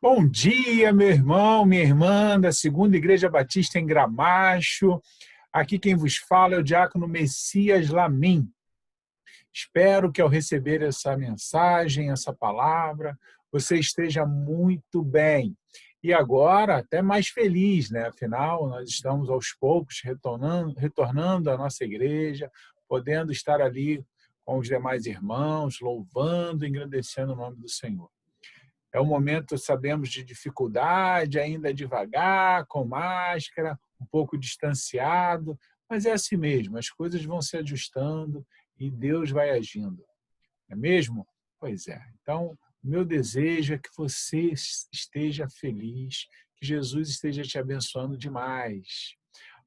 Bom dia, meu irmão, minha irmã da Segunda Igreja Batista em Gramacho. Aqui quem vos fala é o diácono Messias Lamin. Espero que ao receber essa mensagem, essa palavra, você esteja muito bem. E agora até mais feliz, né? Afinal, nós estamos aos poucos retornando à nossa igreja, podendo estar ali com os demais irmãos, louvando, engrandecendo o nome do Senhor. É um momento, sabemos, de dificuldade, ainda devagar, com máscara, um pouco distanciado, mas é assim mesmo, as coisas vão se ajustando e Deus vai agindo. Não é mesmo? Pois é. Então, o meu desejo é que você esteja feliz, que Jesus esteja te abençoando demais.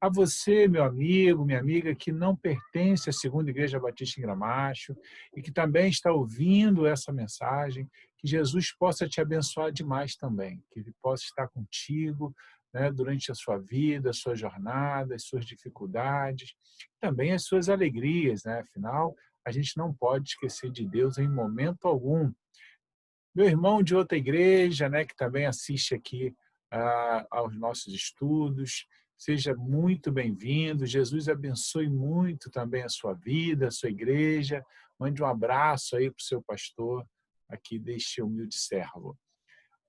A você, meu amigo, minha amiga, que não pertence à Segunda Igreja Batista em Gramacho e que também está ouvindo essa mensagem, que Jesus possa te abençoar demais também, que Ele possa estar contigo, né, durante a sua vida, a sua jornada, as suas dificuldades, também as suas alegrias, né? Afinal, a gente não pode esquecer de Deus em momento algum. Meu irmão de outra igreja, né, que também assiste aqui aos nossos estudos, seja muito bem-vindo. Jesus abençoe muito também a sua vida, a sua igreja. Mande um abraço aí para o seu pastor aqui deste humilde servo.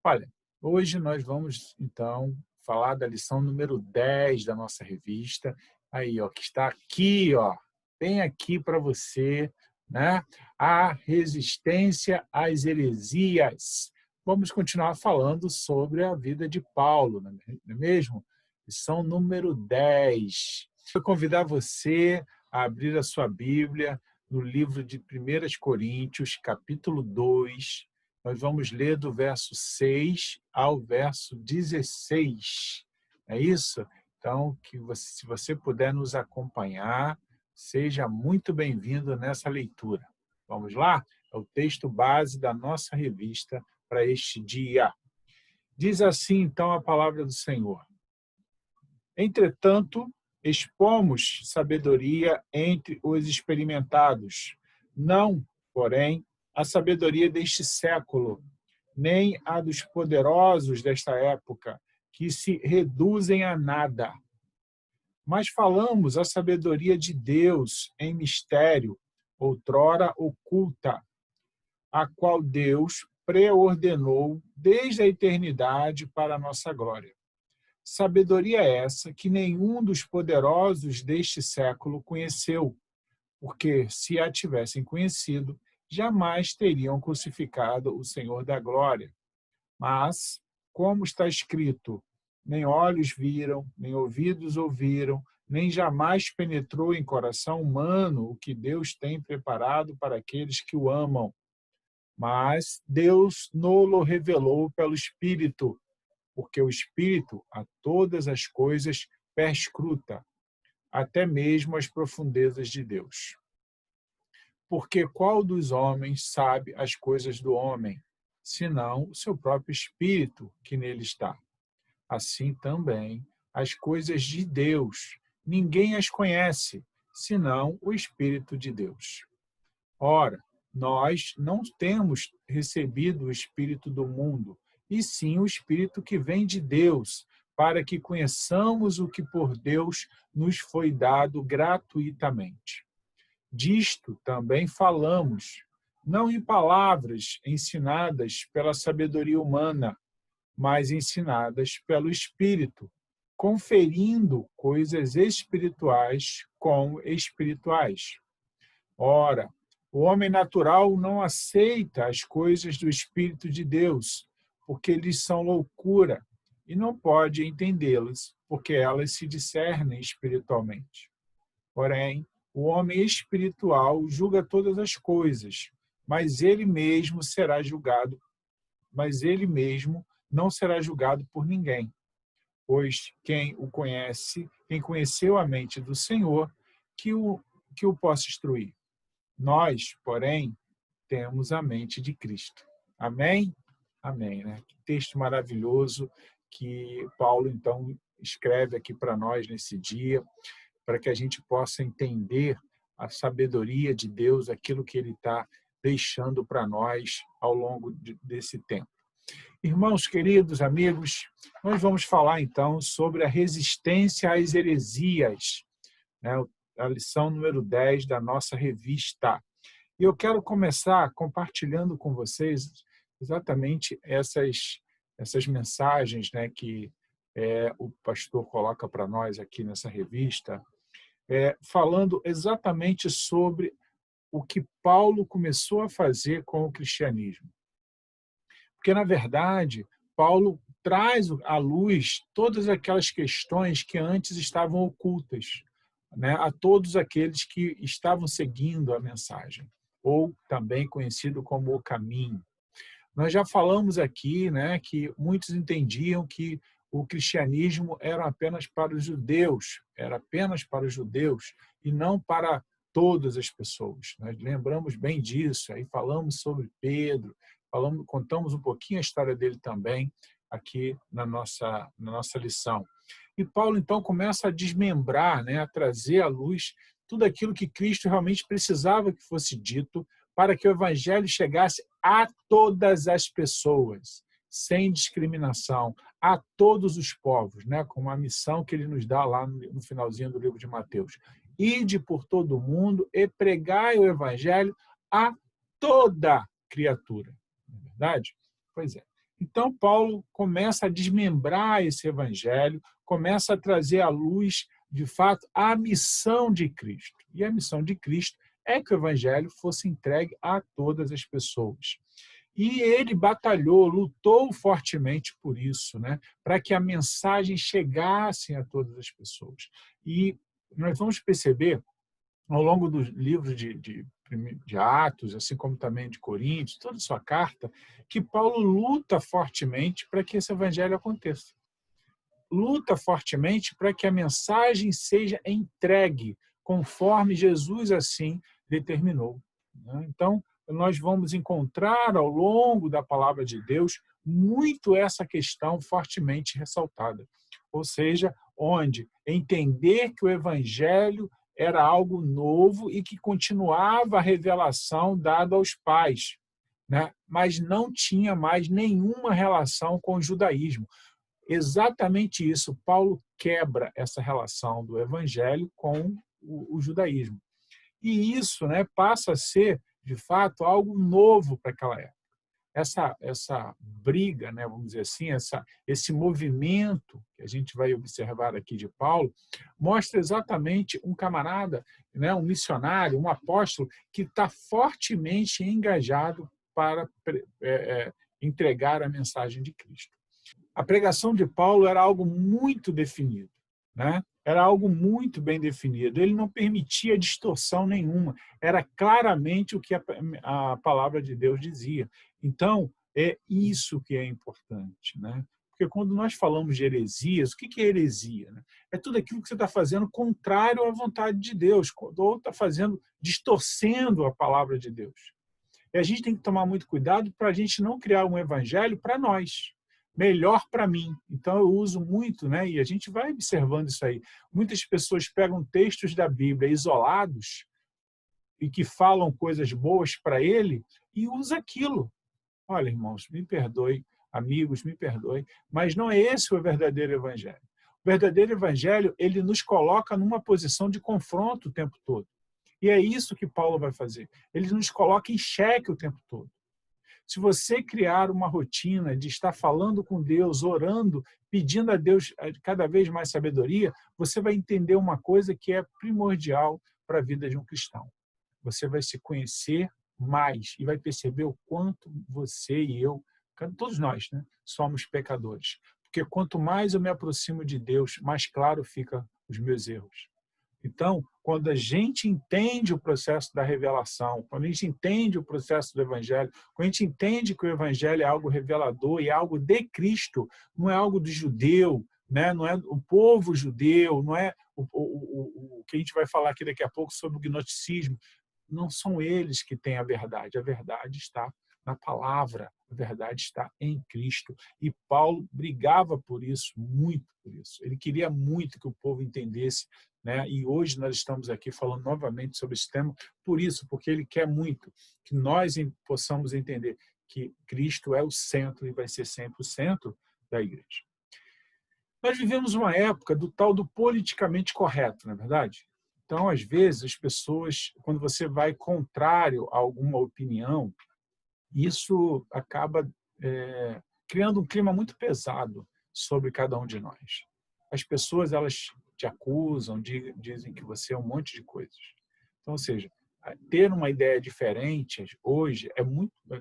Olha, hoje nós vamos, então, falar da lição número 10 da nossa revista, aí, ó, que está aqui, ó, bem aqui para você, né? A resistência às heresias. Vamos continuar falando sobre a vida de Paulo, não é mesmo? Lição número 10. Vou convidar você a abrir a sua Bíblia no livro de 1 Coríntios, capítulo 2. Nós vamos ler do verso 6 ao verso 16. É isso? Então, se você puder nos acompanhar, seja muito bem-vindo nessa leitura. Vamos lá? É o texto base da nossa revista para este dia. Diz assim, então, a palavra do Senhor. Entretanto, expomos sabedoria entre os experimentados, não, porém, a sabedoria deste século, nem a dos poderosos desta época, que se reduzem a nada. Mas falamos a sabedoria de Deus em mistério, outrora oculta, a qual Deus preordenou desde a eternidade para a nossa glória. Sabedoria essa que nenhum dos poderosos deste século conheceu, porque, se a tivessem conhecido, jamais teriam crucificado o Senhor da glória. Mas, como está escrito, nem olhos viram, nem ouvidos ouviram, nem jamais penetrou em coração humano o que Deus tem preparado para aqueles que o amam. Mas Deus nolo revelou pelo Espírito, porque o Espírito a todas as coisas perscruta, até mesmo as profundezas de Deus. Porque qual dos homens sabe as coisas do homem, senão o seu próprio espírito que nele está? Assim também as coisas de Deus, ninguém as conhece, senão o Espírito de Deus. Ora, nós não temos recebido o Espírito do mundo, e sim o Espírito que vem de Deus, para que conheçamos o que por Deus nos foi dado gratuitamente. Disto também falamos, não em palavras ensinadas pela sabedoria humana, mas ensinadas pelo Espírito, conferindo coisas espirituais com espirituais. Ora, o homem natural não aceita as coisas do Espírito de Deus, porque lhes são loucura, e não pode entendê-las, porque elas se discernem espiritualmente. Porém, o homem espiritual julga todas as coisas, mas ele mesmo não será julgado por ninguém. Pois quem o conhece, quem conheceu a mente do Senhor, que o possa instruir. Nós, porém, temos a mente de Cristo. Amém? Amém, né? Que texto maravilhoso que Paulo, então, escreve aqui para nós nesse dia, para que a gente possa entender a sabedoria de Deus, aquilo que Ele está deixando para nós ao longo desse tempo. Irmãos queridos, amigos, nós vamos falar então sobre a resistência às heresias, né? A lição número 10 da nossa revista. E eu quero começar compartilhando com vocês exatamente essas mensagens, né, que o pastor coloca para nós aqui nessa revista, falando exatamente sobre o que Paulo começou a fazer com o cristianismo. Porque, na verdade, Paulo traz à luz todas aquelas questões que antes estavam ocultas, né, a todos aqueles que estavam seguindo a mensagem, ou também conhecido como o caminho. Nós já falamos aqui, né, que muitos entendiam que o cristianismo era apenas para os judeus, era apenas para os judeus e não para todas as pessoas. Nós lembramos bem disso, aí falamos sobre Pedro, contamos um pouquinho a história dele também aqui na nossa lição. E Paulo, então, começa a desmembrar, né, a trazer à luz tudo aquilo que Cristo realmente precisava que fosse dito para que o evangelho chegasse a todas as pessoas, sem discriminação, a todos os povos, né, com uma missão que ele nos dá lá no finalzinho do livro de Mateus. Ide por todo o mundo e pregai o evangelho a toda criatura. Não é verdade? Pois é. Então, Paulo começa a desmembrar esse evangelho, começa a trazer à luz, de fato, a missão de Cristo. E a missão de Cristo é que o evangelho fosse entregue a todas as pessoas. E ele batalhou, lutou fortemente por isso, né? Para que a mensagem chegasse a todas as pessoas. E nós vamos perceber, ao longo dos livros de Atos, assim como também de Coríntios, toda a sua carta, que Paulo luta fortemente para que esse evangelho aconteça. Luta fortemente para que a mensagem seja entregue conforme Jesus assim determinou. Então, nós vamos encontrar ao longo da palavra de Deus muito essa questão fortemente ressaltada. Ou seja, onde entender que o evangelho era algo novo e que continuava a revelação dada aos pais, né? Mas não tinha mais nenhuma relação com o judaísmo. Exatamente isso, Paulo quebra essa relação do evangelho com o judaísmo. E isso, né, passa a ser, de fato, algo novo para aquela época. Essa briga, né, vamos dizer assim, esse movimento que a gente vai observar aqui de Paulo, mostra exatamente um camarada, né, um missionário, um apóstolo, que está fortemente engajado para entregar a mensagem de Cristo. A pregação de Paulo era algo muito definido, né? Era algo muito bem definido. Ele não permitia distorção nenhuma. Era claramente o que a palavra de Deus dizia. Então, é isso que é importante, né? Porque quando nós falamos de heresias, o que é heresia? Né? É tudo aquilo que você está fazendo contrário à vontade de Deus, ou está fazendo, distorcendo a palavra de Deus. E a gente tem que tomar muito cuidado para a gente não criar um evangelho para nós, melhor para mim. Então eu uso muito, né? E a gente vai observando isso aí. Muitas pessoas pegam textos da Bíblia isolados e que falam coisas boas para ele e usa aquilo. Olha, irmãos, me perdoe, amigos, me perdoe, mas não é esse o verdadeiro evangelho. O verdadeiro evangelho, ele nos coloca numa posição de confronto o tempo todo. E é isso que Paulo vai fazer. Ele nos coloca em xeque o tempo todo. Se você criar uma rotina de estar falando com Deus, orando, pedindo a Deus cada vez mais sabedoria, você vai entender uma coisa que é primordial para a vida de um cristão. Você vai se conhecer mais e vai perceber o quanto você e eu, todos nós, né, somos pecadores. Porque quanto mais eu me aproximo de Deus, mais claro ficam os meus erros. Então, quando a gente entende o processo da revelação, quando a gente entende o processo do Evangelho, quando a gente entende que o Evangelho é algo revelador e é algo de Cristo, não é algo do judeu, né? Não é o povo judeu, não é o que a gente vai falar aqui daqui a pouco sobre o gnosticismo. Não são eles que têm a verdade está na palavra, a verdade está em Cristo. E Paulo brigava por isso, muito por isso. Ele queria muito que o povo entendesse, né? E hoje nós estamos aqui falando novamente sobre esse tema, por isso, porque ele quer muito que nós possamos entender que Cristo é o centro e vai ser sempre o centro da igreja. Nós vivemos uma época do tal do politicamente correto, não é verdade? Então, às vezes, as pessoas, quando você vai contrário a alguma opinião, isso acaba criando um clima muito pesado sobre cada um de nós. As pessoas, elas te acusam, dizem que você é um monte de coisas. Então, ou seja, ter uma ideia diferente hoje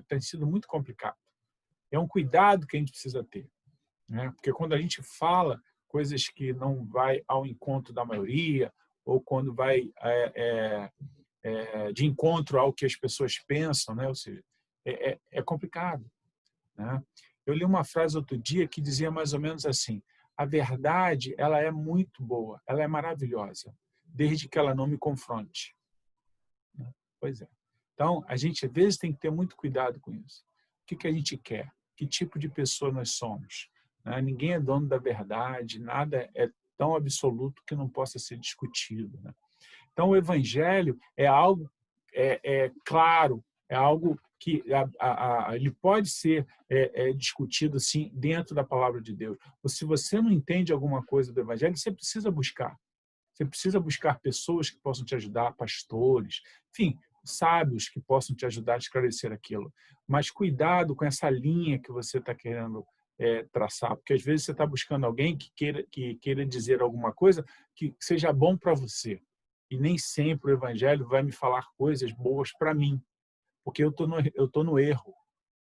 tem sido muito complicado. É um cuidado que a gente precisa ter, né? Porque quando a gente fala coisas que não vai ao encontro da maioria, ou quando vai de encontro ao que as pessoas pensam, né? Ou seja, é complicado, né? Eu li uma frase outro dia que dizia mais ou menos assim: a verdade, ela é muito boa, ela é maravilhosa, desde que ela não me confronte. Pois é. Então, a gente às vezes tem que ter muito cuidado com isso. O que a gente quer? Que tipo de pessoa nós somos? Ninguém é dono da verdade, nada é tão absoluto que não possa ser discutido, né? Então, o evangelho é algo claro, é algo que ele pode ser discutido sim dentro da palavra de Deus. Ou se você não entende alguma coisa do evangelho, você precisa buscar. Você precisa buscar pessoas que possam te ajudar, pastores, enfim, sábios que possam te ajudar a esclarecer aquilo. Mas cuidado com essa linha que você está querendo traçar, porque às vezes você está buscando alguém que queira dizer alguma coisa que seja bom para você. E nem sempre o evangelho vai me falar coisas boas para mim, porque eu estou no erro.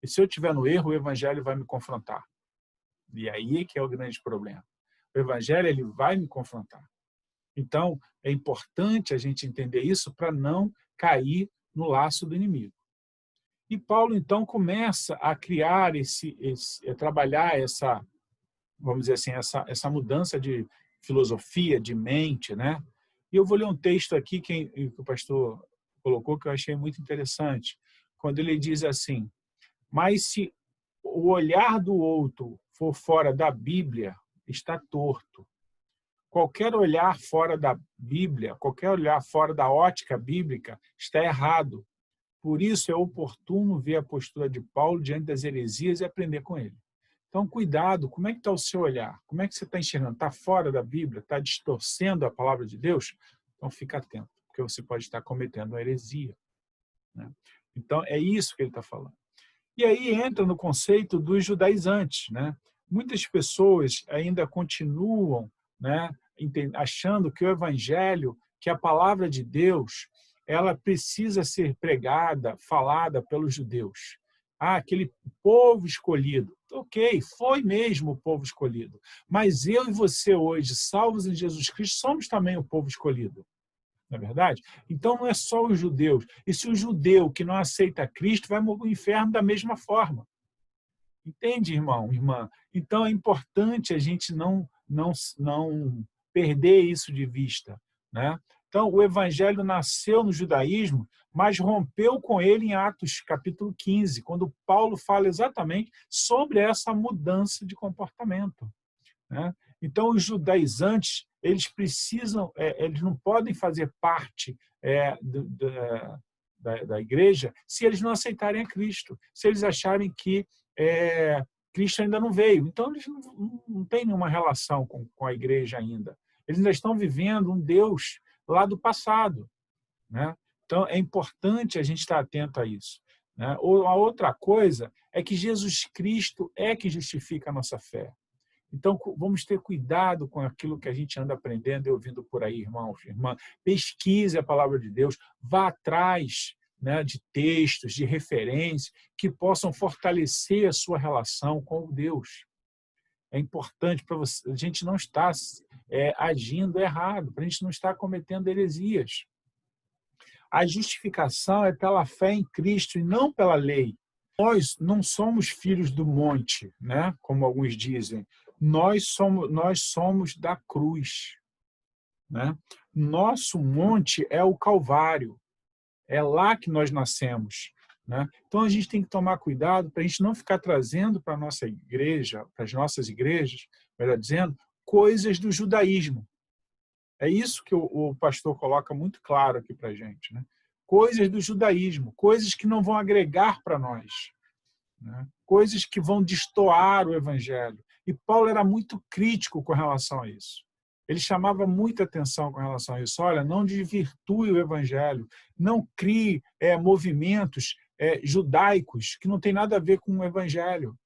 E se eu estiver no erro, o evangelho vai me confrontar. E aí é que é o grande problema. O evangelho, ele vai me confrontar. Então, é importante a gente entender isso para não cair no laço do inimigo. E Paulo, então, começa a criar trabalhar essa, vamos dizer assim, essa mudança de filosofia, de mente, né? E eu vou ler um texto aqui que o pastor colocou, que eu achei muito interessante, quando ele diz assim: mas se o olhar do outro for fora da Bíblia, está torto. Qualquer olhar fora da Bíblia, qualquer olhar fora da ótica bíblica está errado. Por isso é oportuno ver a postura de Paulo diante das heresias e aprender com ele. Então, cuidado, como é que está o seu olhar? Como é que você está enxergando? Está fora da Bíblia? Está distorcendo a palavra de Deus? Então, fica atento, porque você pode estar cometendo uma heresia, né? Então, é isso que ele está falando. E aí entra no conceito dos judaizantes, né? Muitas pessoas ainda continuam, né, achando que o evangelho, que a palavra de Deus, ela precisa ser pregada, falada pelos judeus. Aquele povo escolhido. Ok, foi mesmo o povo escolhido. Mas eu e você hoje, salvos em Jesus Cristo, somos também o povo escolhido. Não é verdade? Então não é só os judeus. E se o judeu que não aceita Cristo vai para o inferno da mesma forma. Entende, irmão, irmã? Então é importante a gente não perder isso de vista, né? Então o evangelho nasceu no judaísmo, mas rompeu com ele em Atos capítulo 15, quando Paulo fala exatamente sobre essa mudança de comportamento, né? Então os judaizantes, eles não podem fazer parte da igreja se eles não aceitarem a Cristo, se eles acharem que Cristo ainda não veio. Então, eles não têm nenhuma relação com a igreja ainda. Eles ainda estão vivendo um Deus lá do passado, né? Então, é importante a gente estar atento a isso, né? A outra coisa é que Jesus Cristo é que justifica a nossa fé. Então, vamos ter cuidado com aquilo que a gente anda aprendendo e ouvindo por aí, irmãos, irmã. Pesquise a palavra de Deus, vá atrás, né, de textos, de referências que possam fortalecer a sua relação com Deus. É importante para a gente não estar agindo errado, para a gente não estar cometendo heresias. A justificação é pela fé em Cristo e não pela lei. Nós não somos filhos do monte, né? Como alguns dizem. Nós somos da cruz, né? Nosso monte é o Calvário. É lá que nós nascemos, né? Então a gente tem que tomar cuidado para a gente não ficar trazendo para a nossa igreja, para as nossas igrejas, melhor dizendo, coisas do judaísmo. É isso que o pastor coloca muito claro aqui para a gente, né? Coisas do judaísmo, coisas que não vão agregar para nós. né? Coisas que vão destoar o evangelho. E Paulo era muito crítico com relação a isso. Ele chamava muita atenção com relação a isso. Olha, não desvirtue o evangelho, não crie movimentos judaicos que não tem nada a ver com o evangelho.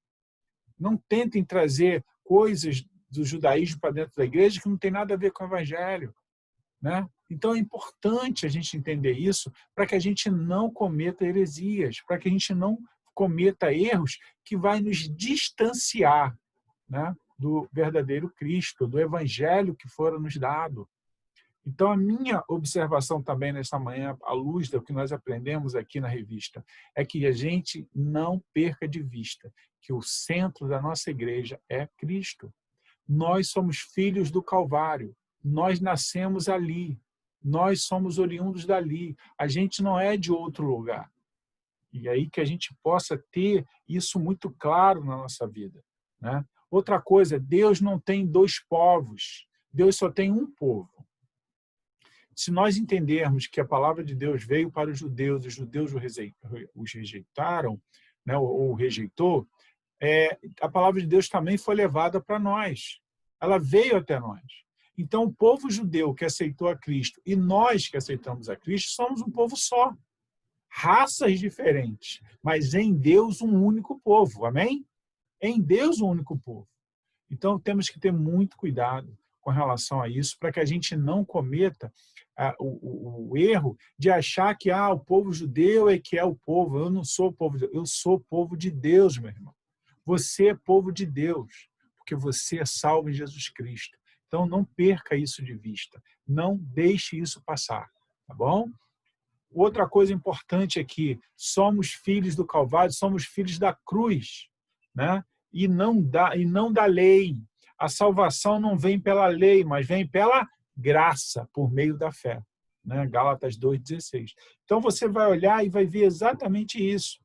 Não tentem trazer coisas do judaísmo para dentro da igreja que não tem nada a ver com o evangelho, né? Então é importante a gente entender isso para que a gente não cometa heresias, para que a gente não cometa erros que vai nos distanciar, né, do verdadeiro Cristo, do evangelho que fora nos dado. Então a minha observação também nesta manhã, à luz do que nós aprendemos aqui na revista, é que a gente não perca de vista que o centro da nossa igreja é Cristo. Nós somos filhos do Calvário, nós nascemos ali, nós somos oriundos dali, a gente não é de outro lugar. E aí que a gente possa ter isso muito claro na nossa vida, né? Outra coisa, Deus não tem dois povos, Deus só tem um povo. Se nós entendermos que a palavra de Deus veio para os judeus os rejeitaram, né, ou rejeitou, a palavra de Deus também foi levada para nós. Ela veio até nós. Então, o povo judeu que aceitou a Cristo e nós que aceitamos a Cristo somos um povo só. Raças diferentes, mas em Deus um único povo. Amém? Em Deus um único povo. Então, temos que ter muito cuidado com relação a isso, para que a gente não cometa o erro de achar que o povo judeu é que é o povo. Eu não sou povo de Deus, eu sou povo de Deus, meu irmão. Você é povo de Deus, porque você é salvo em Jesus Cristo. Então, não perca isso de vista. Não deixe isso passar, tá bom? Outra coisa importante é que somos filhos do Calvário, somos filhos da cruz, né? E não da lei. A salvação não vem pela lei, mas vem pela graça, por meio da fé, né? Gálatas 2,16. Então, você vai olhar e vai ver exatamente isso.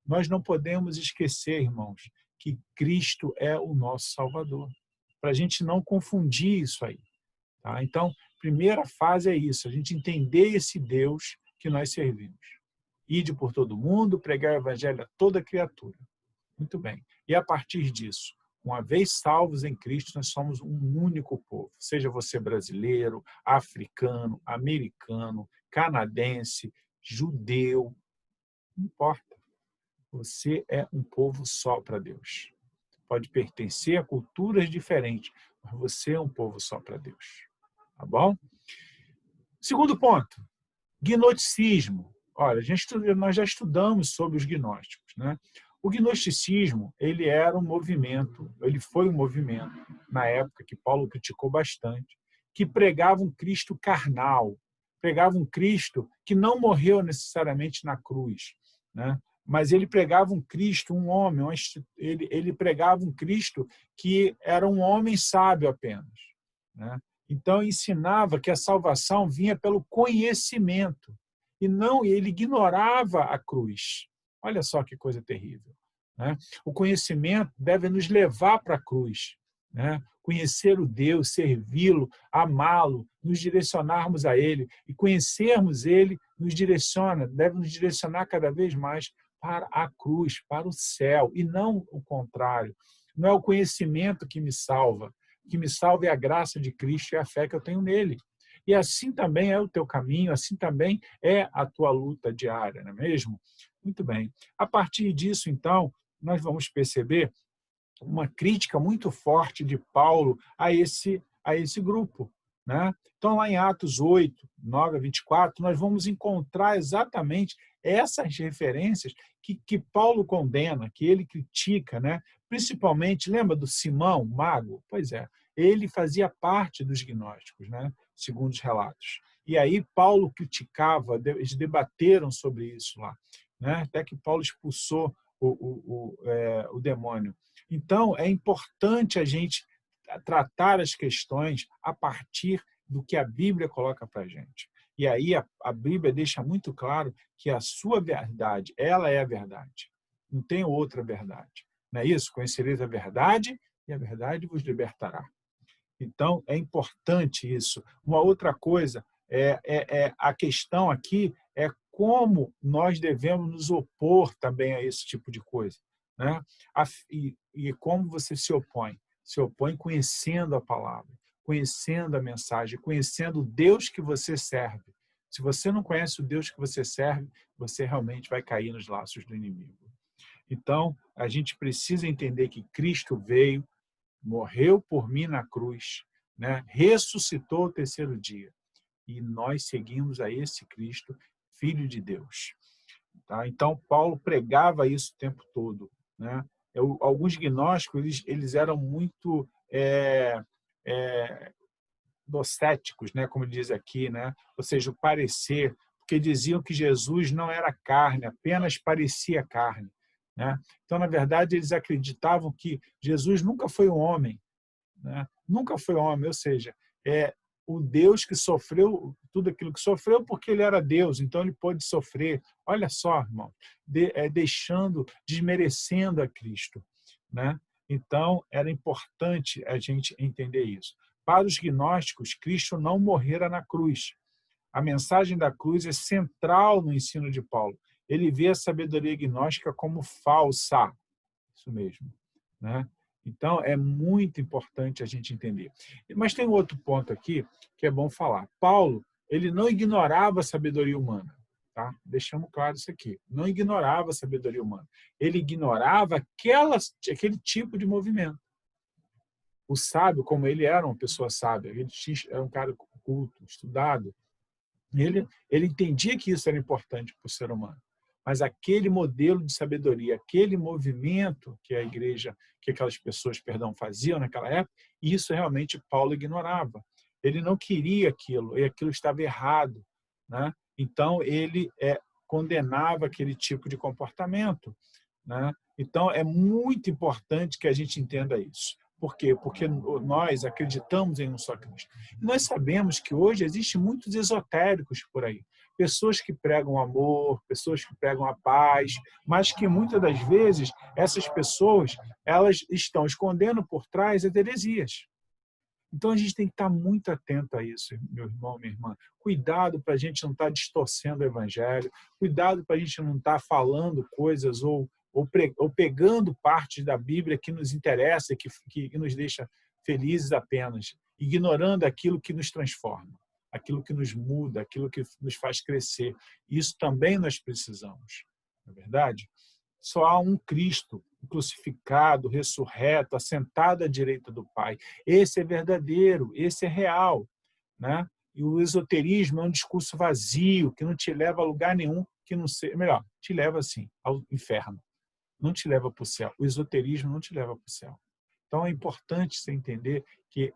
Nós não podemos esquecer, irmãos, que Cristo é o nosso Salvador, para a gente não confundir isso aí. Tá? Então, primeira fase é isso, a gente entender esse Deus que nós servimos. Ide por todo mundo, pregar o evangelho a toda criatura. Muito bem. E a partir disso, uma vez salvos em Cristo, nós somos um único povo. Seja você brasileiro, africano, americano, canadense, judeu, não importa. Você é um povo só para Deus. Pode pertencer a culturas diferentes, mas você é um povo só para Deus. Tá bom? Segundo ponto, gnosticismo. Olha, nós já estudamos sobre os gnósticos, né? O gnosticismo, ele foi um movimento, na época que Paulo criticou bastante, que pregava um Cristo carnal, pregava um Cristo que não morreu necessariamente na cruz, né? Mas ele pregava um Cristo, um homem, ele pregava um Cristo que era um homem sábio apenas, né? Então, ensinava que a salvação vinha pelo conhecimento, e ele ignorava a cruz. Olha só que coisa terrível, né? O conhecimento deve nos levar para a cruz, né? Conhecer o Deus, servi-lo, amá-lo, nos direcionarmos a Ele, e conhecermos Ele deve nos direcionar cada vez mais para a cruz, para o céu, e não o contrário. Não é o conhecimento que me salva. O que me salva é a graça de Cristo e a fé que eu tenho nele. E assim também é o teu caminho, assim também é a tua luta diária, não é mesmo? Muito bem. A partir disso, então, nós vamos perceber uma crítica muito forte de Paulo a esse grupo, né? Então, lá em Atos 8, 9 a 24, nós vamos encontrar exatamente essas referências que Paulo condena, que ele critica, né? Principalmente, lembra do Simão, mago? Pois é, ele fazia parte dos gnósticos, né? Segundo os relatos. E aí Paulo criticava, eles debateram sobre isso lá, né? Até que Paulo expulsou o demônio. Então, é importante a gente tratar as questões a partir do que a Bíblia coloca para a gente. E aí a Bíblia deixa muito claro que a sua verdade, ela é a verdade. Não tem outra verdade. Não é isso? Conhecereis a verdade e a verdade vos libertará. Então, é importante isso. Uma outra coisa, a questão aqui é como nós devemos nos opor também a esse tipo de coisa. né? E como você se opõe? Se opõe conhecendo a palavra, conhecendo a mensagem, conhecendo o Deus que você serve. Se você não conhece o Deus que você serve, você realmente vai cair nos laços do inimigo. Então, a gente precisa entender que Cristo veio, morreu por mim na cruz, né? Ressuscitou o terceiro dia. E nós seguimos a esse Cristo, Filho de Deus. Tá? Então, Paulo pregava isso o tempo todo, né? Alguns gnósticos eles eram muito docéticos, né? Como diz aqui, né? Ou seja, o parecer, porque diziam que Jesus não era carne, apenas parecia carne, né? Então, na verdade, eles acreditavam que Jesus nunca foi um homem, né? Nunca foi homem, ou seja, o Deus que sofreu tudo aquilo que sofreu porque ele era Deus, então ele pôde sofrer. Olha só, irmão, desmerecendo a Cristo, né? Então, era importante a gente entender isso. Para os gnósticos, Cristo não morrera na cruz. A mensagem da cruz é central no ensino de Paulo. Ele vê a sabedoria gnóstica como falsa. Isso mesmo, né? Então, é muito importante a gente entender. Mas tem outro ponto aqui que é bom falar. Paulo, ele não ignorava a sabedoria humana. Tá? Deixamos claro isso aqui. Não ignorava a sabedoria humana. Ele ignorava aquele tipo de movimento. O sábio, como ele era uma pessoa sábia, ele era um cara culto, estudado, ele entendia que isso era importante para o ser humano. Mas aquele modelo de sabedoria, aquele movimento que a igreja, que aquelas pessoas, faziam naquela época, isso realmente Paulo ignorava. Ele não queria aquilo, e aquilo estava errado, né? Então, ele condenava aquele tipo de comportamento, né? Então, é muito importante que a gente entenda isso. Por quê? Porque nós acreditamos em um só Cristo. Nós sabemos que hoje existem muitos esotéricos por aí. Pessoas que pregam amor, pessoas que pregam a paz, mas que muitas das vezes essas pessoas elas estão escondendo por trás as heresias. Então a gente tem que estar muito atento a isso, meu irmão, minha irmã. Cuidado para a gente não estar distorcendo o evangelho, cuidado para a gente não estar falando coisas ou pegando partes da Bíblia que nos interessa, que nos deixa felizes apenas, ignorando aquilo que nos transforma, aquilo que nos muda, aquilo que nos faz crescer. Isso também nós precisamos, não é verdade? Só há um Cristo crucificado, ressurreto, assentado à direita do Pai. Esse é verdadeiro, esse é real, né? E o esoterismo é um discurso vazio, que não te leva a lugar nenhum, que não seja, melhor, te leva assim ao inferno. Não te leva para o céu. O esoterismo não te leva para o céu. Então é importante você entender que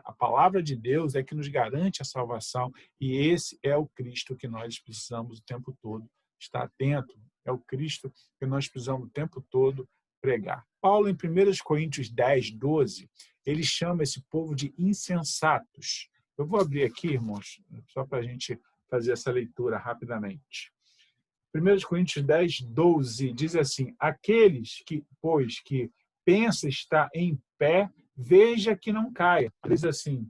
a palavra de Deus é que nos garante a salvação e esse é o Cristo que nós precisamos o tempo todo estar atento. É o Cristo que nós precisamos o tempo todo pregar. Paulo, em 1 Coríntios 10, 12, ele chama esse povo de insensatos. Eu vou abrir aqui, irmãos, só para a gente fazer essa leitura rapidamente. 1 Coríntios 10, 12 diz assim: aqueles que, pois, que pensa estar em pé, veja que não caia. Diz assim: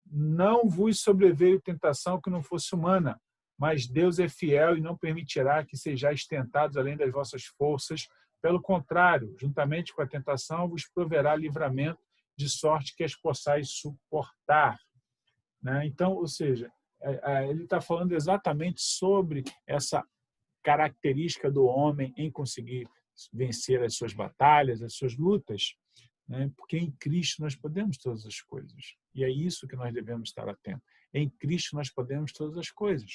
não vos sobreveio tentação que não fosse humana, mas Deus é fiel e não permitirá que sejais tentados além das vossas forças. Pelo contrário, juntamente com a tentação, vos proverá livramento, de sorte que as possais suportar. Né? Então, ou seja, ele está falando exatamente sobre essa característica do homem em conseguir vencer as suas batalhas, as suas lutas, né? Porque em Cristo nós podemos todas as coisas. E é isso que nós devemos estar atentos. Em Cristo nós podemos todas as coisas.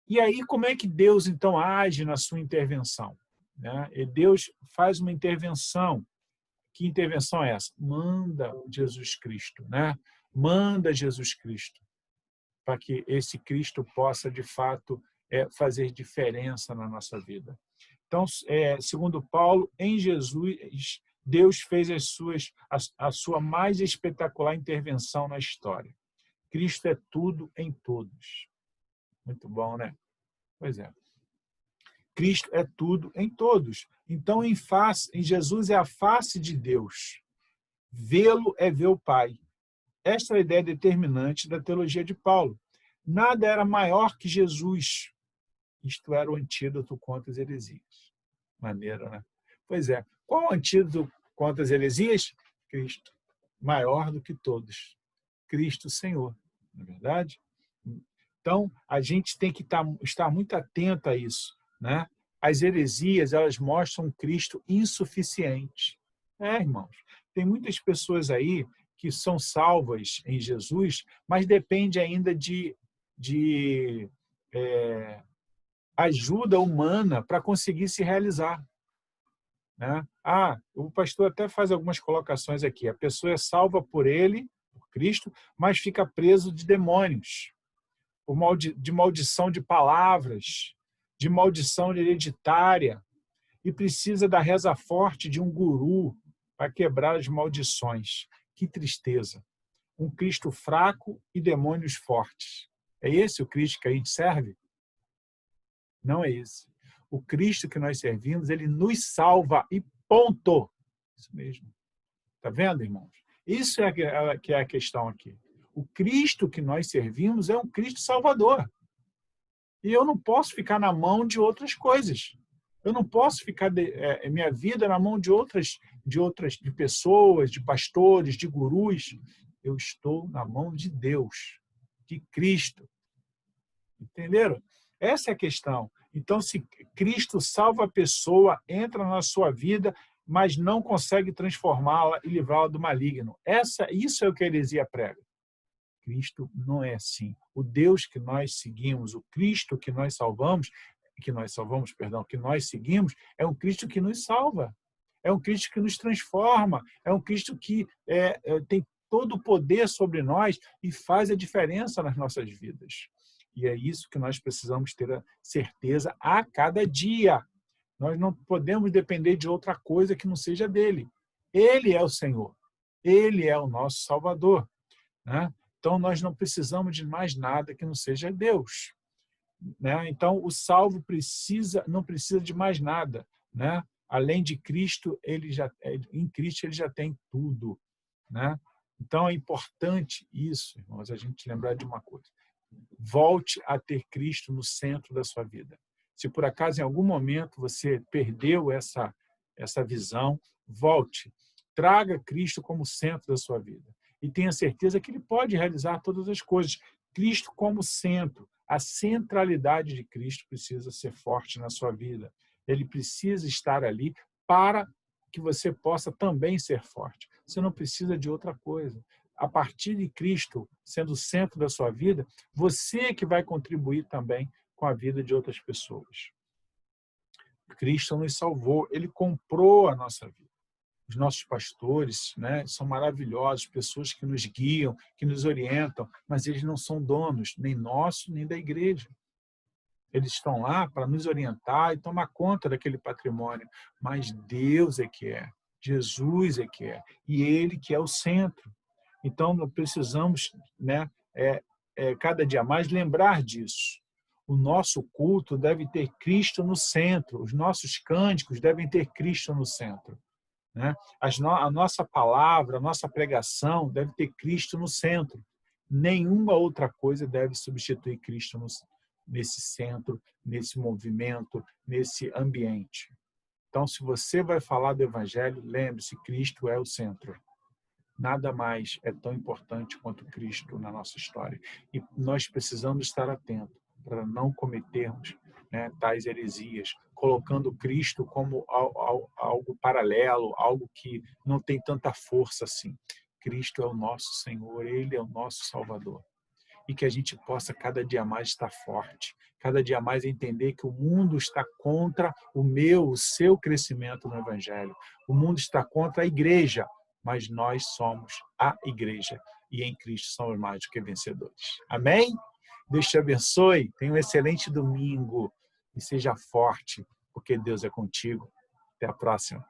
E aí, como é que Deus, então, age na sua intervenção? Né? E Deus faz uma intervenção. Que intervenção é essa? Manda Jesus Cristo, né? Manda Jesus Cristo, para que esse Cristo possa, de fato, fazer diferença na nossa vida. Então, segundo Paulo, em Jesus, Deus fez a sua mais espetacular intervenção na história. Cristo é tudo em todos. Muito bom, né? Pois é. Cristo é tudo em todos. Então, em Jesus é a face de Deus. Vê-lo é ver o Pai. Esta é a ideia determinante da teologia de Paulo. Nada era maior que Jesus. Isto era o antídoto contra as heresias. Maneiro, né? Pois é. Qual o antídoto contra as heresias? Cristo. Maior do que todos. Cristo Senhor. Não é verdade? Então, a gente tem que estar muito atento a isso, né? As heresias, elas mostram um Cristo insuficiente. Irmãos, tem muitas pessoas aí que são salvas em Jesus, mas depende ainda de ajuda humana para conseguir se realizar, né? O pastor até faz algumas colocações aqui. A pessoa é salva por ele, por Cristo, mas fica preso de demônios, de maldição de palavras, de maldição hereditária, e precisa da reza forte de um guru para quebrar as maldições. Que tristeza! Um Cristo fraco e demônios fortes. É esse o Cristo que a gente serve? Não é esse. O Cristo que nós servimos, ele nos salva e ponto. Isso mesmo. Está vendo, irmãos? Isso que é a questão aqui. O Cristo que nós servimos é um Cristo salvador. E eu não posso ficar na mão de outras coisas. Eu não posso ficar minha vida na mão de pessoas, de pastores, de gurus. Eu estou na mão de Deus, de Cristo. Entenderam? Essa é a questão. Então, se Cristo salva a pessoa, entra na sua vida, mas não consegue transformá-la e livrá-la do maligno. Isso é o que a heresia prega. Cristo não é assim. O Deus que nós seguimos, o Cristo que nós seguimos, é um Cristo que nos salva. É um Cristo que nos transforma. É um Cristo que tem todo o poder sobre nós e faz a diferença nas nossas vidas. E é isso que nós precisamos ter a certeza a cada dia. Nós não podemos depender de outra coisa que não seja dele. Ele é o Senhor. Ele é o nosso Salvador, né? Então, nós não precisamos de mais nada que não seja Deus, né? Então, o salvo não precisa de mais nada, né? Além de Cristo, em Cristo ele já tem tudo, né? Então, é importante isso, irmãos, a gente lembrar de uma coisa. Volte a ter Cristo no centro da sua vida. Se por acaso, em algum momento, você perdeu essa visão, volte. Traga Cristo como centro da sua vida. E tenha certeza que ele pode realizar todas as coisas. Cristo como centro. A centralidade de Cristo precisa ser forte na sua vida. Ele precisa estar ali para que você possa também ser forte. Você não precisa de outra coisa. A partir de Cristo sendo o centro da sua vida, você é que vai contribuir também com a vida de outras pessoas. Cristo nos salvou, ele comprou a nossa vida. Os nossos pastores, né, são maravilhosos, pessoas que nos guiam, que nos orientam, mas eles não são donos, nem nosso, nem da igreja. Eles estão lá para nos orientar e tomar conta daquele patrimônio, mas Deus é que é, Jesus é que é, e Ele que é o centro. Então, nós precisamos, né, cada dia mais lembrar disso. O nosso culto deve ter Cristo no centro, os nossos cânticos devem ter Cristo no centro, né? A nossa palavra, a nossa pregação deve ter Cristo no centro. Nenhuma outra coisa deve substituir Cristo nesse centro, nesse movimento, nesse ambiente. Então, se você vai falar do Evangelho, lembre-se, Cristo é o centro. Nada mais é tão importante quanto Cristo na nossa história. E nós precisamos estar atentos para não cometermos, né, tais heresias, colocando Cristo como algo paralelo, algo que não tem tanta força assim. Cristo é o nosso Senhor, Ele é o nosso Salvador. E que a gente possa cada dia mais estar forte, cada dia mais entender que o mundo está contra o seu crescimento no Evangelho. O mundo está contra a igreja, mas nós somos a igreja e em Cristo somos mais do que vencedores. Amém? Deus te abençoe, tenha um excelente domingo e seja forte, porque Deus é contigo. Até a próxima.